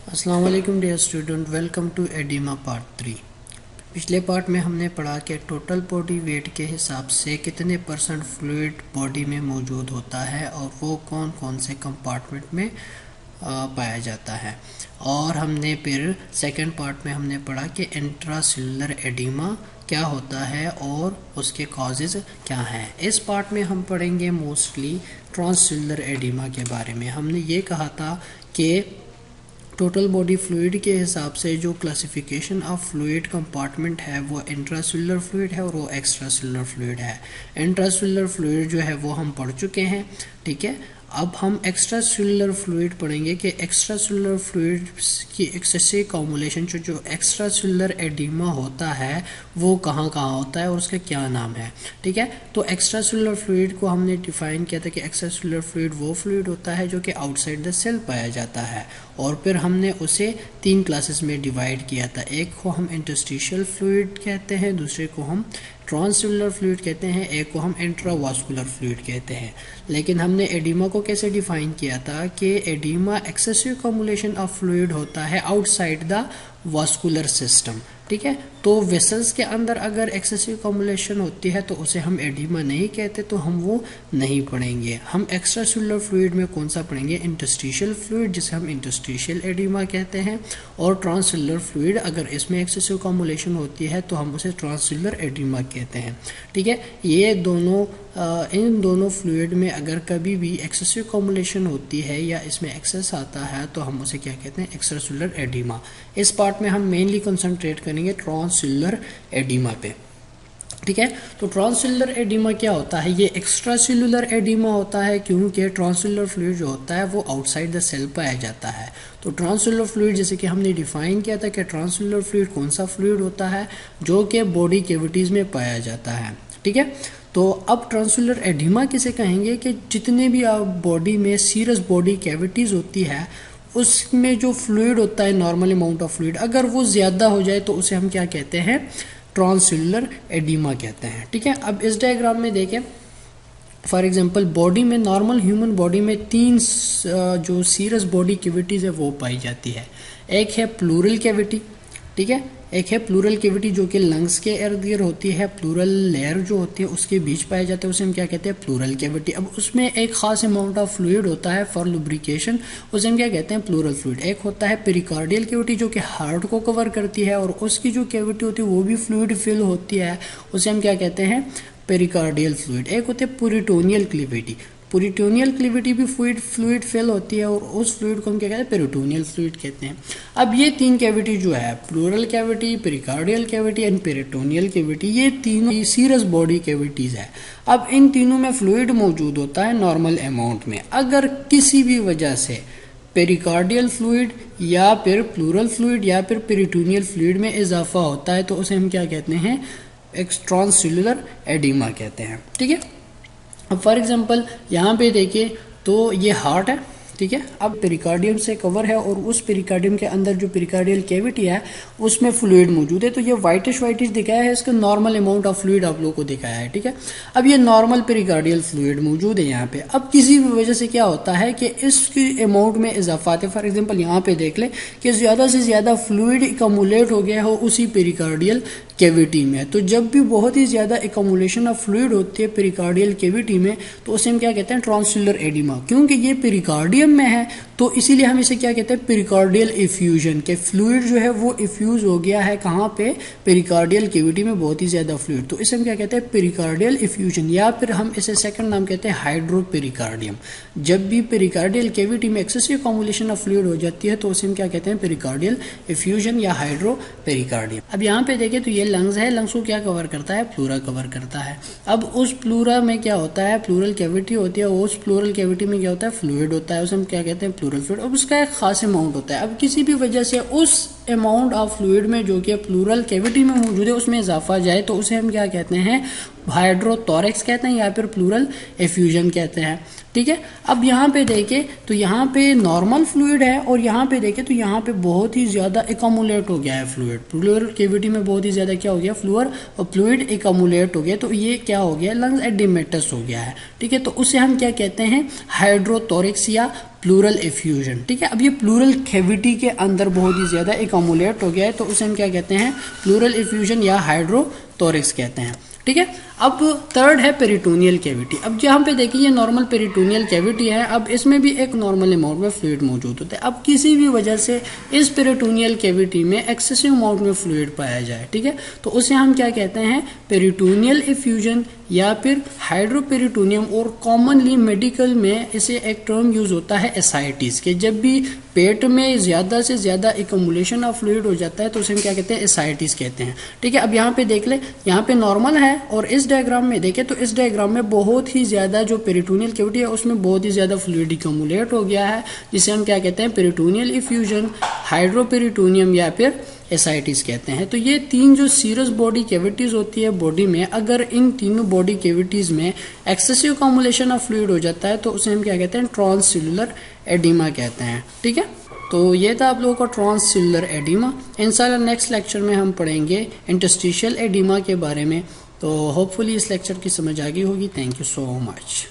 अस्सलाम वालेकुम dear student, welcome to एडिमा पार्ट 3। पिछले पार्ट में हमने पढ़ा कि टोटल बॉडी वेट के हिसाब से कितने परसेंट फ्लूइड बॉडी में मौजूद होता है और वो कौन कौन से कंपार्टमेंट में पाया जाता है। और हमने फिर सेकंड पार्ट में हमने पढ़ा कि इंट्रासेल्युलर एडिमा क्या होता है और उसके कॉजेज क्या हैं। इस पार्ट में हम पढ़ेंगे मोस्टली ट्रांससेल्युलर एडिमा के बारे में। हमने ये कहा था कि टोटल बॉडी फ्लूइड के हिसाब से जो क्लासिफिकेशन ऑफ फ्लूइड कंपार्टमेंट है वो इंट्रासेल्युलर फ्लूइड है और वो एक्स्ट्रासेल्युलर फ्लूइड है। इंट्रासेल्युलर फ्लूइड जो है वो हम पढ़ चुके हैं, ठीक है। अब हम एक्स्ट्रासेल्युलर फ्लूइड पढ़ेंगे कि एक्स्ट्रासेल्युलर फ्लूइड की एक्सेसिव अकोमोलेशन जो एक्स्ट्रासेल्युलर एडिमा होता है वो कहाँ कहाँ होता है और उसका क्या नाम है, ठीक है। तो एक्स्ट्रासेल्युलर फ्लूइड को हमने डिफाइन किया था कि एक्स्ट्रासेल्युलर फ्लूइड वो फ्लूइड होता है जो कि आउटसाइड द सेल पाया जाता है, और फिर हमने उसे 3 क्लासेस में डिवाइड किया था। एक को हम इंटरस्टिशियल फ्लूइड कहते हैं, दूसरे को हम ट्रांससेल्युलर फ्लूइड कहते हैं, एक को हम इंट्रावास्कुलर फ्लूइड कहते हैं। लेकिन हमने एडिमा को कैसे डिफाइन किया था कि oedema excessive accumulation of fluid होता है आउटसाइड द वास्कुलर सिस्टम, ठीक है। तो वेसल्स के अंदर अगर एक्सेसिव अकोमोलेशन होती है तो उसे हम एडिमा नहीं कहते, तो हम वो नहीं पढ़ेंगे। हम एक्स्ट्रासेल्युलर फ्लूइड में कौन सा पढ़ेंगे? इंटरस्टिशियल फ्लूइड, जिसे हम इंटरस्टिशियल एडिमा कहते हैं। और ट्रांससेल्युलर फ्लूइड अगर इसमें एक्सेसिव अकोमोलेशन होती है तो हम उसे ट्रांससेल्युलर एडिमा कहते हैं, ठीक है। ये दोनों इन दोनों फ्लूइड में अगर कभी भी एक्सेसिव अकोमोलेशन होती है या इसमें एक्सेस आता है तो हम उसे क्या कहते हैं? Extracellular oedema. इस पार्ट में हम मेनली कंसंट्रेट करेंगे ट्रांससेल्युलर एडिमा पे, ठीक है। तो ट्रांससेल्युलर एडिमा क्या होता है? ये एक्स्ट्रासेल्युलर एडिमा होता है क्योंकि ट्रांससेल्युलर फ्लूइड जो होता है वो आउटसाइड द सेल पाया जाता है। तो ट्रांससेल्युलर फ्लूइड जैसे कि हमने डिफाइन किया था कि ट्रांससेल्युलर फ्लूइड कौन सा फ्लूइड होता है जो कि बॉडी कैविटीज में पाया जाता है, ठीक है। तो अब ट्रांससेल्युलर एडिमा किसे कहेंगे कि जितने भी बॉडी में सीरस बॉडी कैविटीज होती है उसमें जो फ्लूइड होता है, नॉर्मल अमाउंट ऑफ फ्लूइड, अगर वो ज्यादा हो जाए तो उसे हम क्या कहते हैं? ट्रांससेल्युलर एडिमा कहते हैं, ठीक है। अब इस डायग्राम में देखें, फॉर एग्जांपल बॉडी में, नॉर्मल ह्यूमन बॉडी में 3 जो सीरस बॉडी कैविटीज है वो पाई जाती है। एक है प्लूरल कैविटी, ठीक है। एक है प्लूरल कैविटी जो कि लंग्स के इर्द गिर्द होती है, प्लूरल लेयर जो होती है उसके बीच पाया जाता है, उसे हम क्या कहते हैं? Pleural cavity. अब उसमें एक खास अमाउंट ऑफ फ्लूइड होता है फॉर लुब्रिकेशन, उसे हम क्या कहते हैं? Pleural fluid. एक होता है पेरिकार्डियल कैविटी जो कि हार्ट को कवर करती है और उसकी जो कैविटी होती है वो भी फ्लूइड फिल होती है, उसे हम क्या कहते हैं? Pericardial fluid. एक होते हैं पेरिटोनियल कैविटी, पेरिटोनियल कैविटी भी फ्लूइड फिल होती है और उस फ्लूइड को हम क्या कहते हैं? पेरिटोनियल फ्लूइड कहते हैं। अब ये 3 कैविटी जो है, pleural cavity, pericardial cavity and peritoneal cavity, ये तीनों सीरस बॉडी कैविटीज है। अब इन तीनों में फ्लूइड मौजूद होता है नॉर्मल अमाउंट में। अगर किसी भी वजह से पेरिकार्डियल फ्लूइड या फिर प्लूरल फ्लूइड या फिर पेरिटोनियल फ्लूइड में इजाफा होता है तो उसे हम क्या कहते हैं? ट्रांससेल्युलर एडिमा कहते हैं, ठीक है। अब फॉर एग्जांपल यहाँ पे देखिए तो ये हार्ट है, ठीक है। अब पेरिकार्डियम से कवर है और उस पेरिकार्डियम के अंदर जो पेरिकार्डियल कैविटी है उसमें फ्लूइड मौजूद है। तो ये व्हाइटिश दिखाया है, इसका नॉर्मल अमाउंट ऑफ फ्लूइड आप लोगों को दिखाया है, ठीक है। अब ये नॉर्मल पेरिकार्डियल फ्लूइड मौजूद है यहाँ पे। अब किसी भी वजह से क्या होता है कि इसकी अमाउंट में इजाफा आते, फॉर एग्जाम्पल यहाँ पे देख ले कि ज्यादा से ज्यादा फ्लूइड एकमुलेट हो गया हो उसी पेरिकार्डियल कैविटी में। तो जब भी बहुत ही ज्यादा एकमुलेशन ऑफ फ्लूइड होती है पेरिकार्डियल कैविटी में तो उसे हम क्या कहते हैं? ट्रांससेल्युलर एडिमा। क्योंकि ये पेरिकार्डियम में है तो इसीलिए हम इसे क्या कहते हैं? पेरिकार्डियल इफ्यूजन, के फ्लूइड जो है वो इफ्यूज हो गया है कहाँ पे? पेरिकार्डियल कैविटी में बहुत ही ज्यादा फ्लूइड, तो इसे हम क्या कहते हैं? पेरिकार्डियल इफ्यूजन, या फिर हम इसे सेकंड नाम कहते हैं हाइड्रोपेरिकार्डियम। जब भी पेरिकार्डियल कैविटी में एक्सेसिव अकोमोलेशन ऑफ फ्लूइड हो जाती है तो उसे हम क्या कहते हैं? पेरिकार्डियल इफ्यूजन या हाइड्रोपेरिकार्डियम। अब यहाँ पे देखें तो ये लंग्स है, लंग्स को क्या कवर करता है? प्लूरा कवर करता है। अब उस प्लूरा में क्या होता है? प्लूरल कैविटी होती है, उस प्लूरल कैविटी में क्या होता है? फ्लूइड होता है, उसे हम क्या कहते हैं? Pleural fluid. अब उसका एक खास अमाउंट होता है। अब किसी भी वजह से उस अमाउंट ऑफ फ्लूइड में जो कि प्लूरल कैविटी में मौजूद है उसमें इजाफा जाए तो उसे हम क्या कहते हैं? हाइड्रोथोरैक्स कहते हैं या फिर प्लूरल एफ्यूजन कहते हैं, ठीक है। अब यहाँ पे देखें तो यहाँ पे नॉर्मल फ्लूइड है और यहाँ पे देखें तो यहाँ पे बहुत ही ज्यादा एकमुलेट हो गया है फ्लूइड, प्लूरल कैविटी में बहुत ही ज्यादा क्या हो गया? फ्लूइड एकमुलेट हो गया, तो ये क्या हो गया? लंग्स एडिमेटस हो गया है, ठीक है। तो उसे हम क्या कहते हैं? हाइड्रोथोरैक्स या प्लूरल इफ्यूजन। ठीक है, अब ये प्लूरल कैविटी के अंदर बहुत ही ज्यादा एकमुलेट हो गया है, तो उसे हम क्या कहते हैं, प्लूरल इफ्यूजन या हाइड्रोथोरिक्स कहते हैं। ठीक है, अब थर्ड है पेरिटोनियल कैविटी। अब यहाँ पे देखिए ये नॉर्मल पेरिटोनियल कैविटी है, अब इसमें भी एक नॉर्मल अमाउंट में फ्लूइड मौजूद होता है। अब किसी भी वजह से इस पेरिटोनियल कैविटी में एक्सेसिव अमाउंट में फ्लूइड पाया जाए, ठीक है, तो उसे हम क्या कहते हैं, पेरिटोनियल इफ्यूजन या फिर हाइड्रोपेरिटोनियम, और कॉमनली मेडिकल में इसे एक टर्म यूज होता है एसाइटिस के। जब भी पेट में ज्यादा से ज्यादा एकमुलेशन ऑफ फ्लूइड हो जाता है तो उसे हम क्या कहते हैं, एसाइटिस कहते हैं। ठीक है, अब यहाँ पे देख ले, यहाँ पे नॉर्मल है और इस डायग्राम में देखें तो इस डायग्राम में बहुत ही ज्यादा जो पेरिटोनियल कैविटी है उसमें बहुत ही ज्यादा फ्लूइड एकमुलेट हो गया है, जिसे हम क्या कहते हैं, पेरिटोनियल इफ्यूजन, हाइड्रोपेरिटोनियम या फिर एसाइटिस कहते हैं। तो ये तीन जो सीरस बॉडी कैविटीज होती है बॉडी में, अगर इन तीनों बॉडी कैविटीज में एक्सेसिव कॉमुलेशन ऑफ फ्लूइड हो जाता है तो उसे हम क्या कहते हैं, ट्रांससेल्युलर एडिमा कहते हैं। ठीक है, तो ये था आप लोगों का ट्रांससेल्युलर एडिमा। इंशाल्लाह नेक्स्ट लेक्चर में हम पढ़ेंगे इंटरस्टिशियल एडिमा के बारे में। तो होपफुली इस लेक्चर की समझ आ गई होगी। Thank you so much.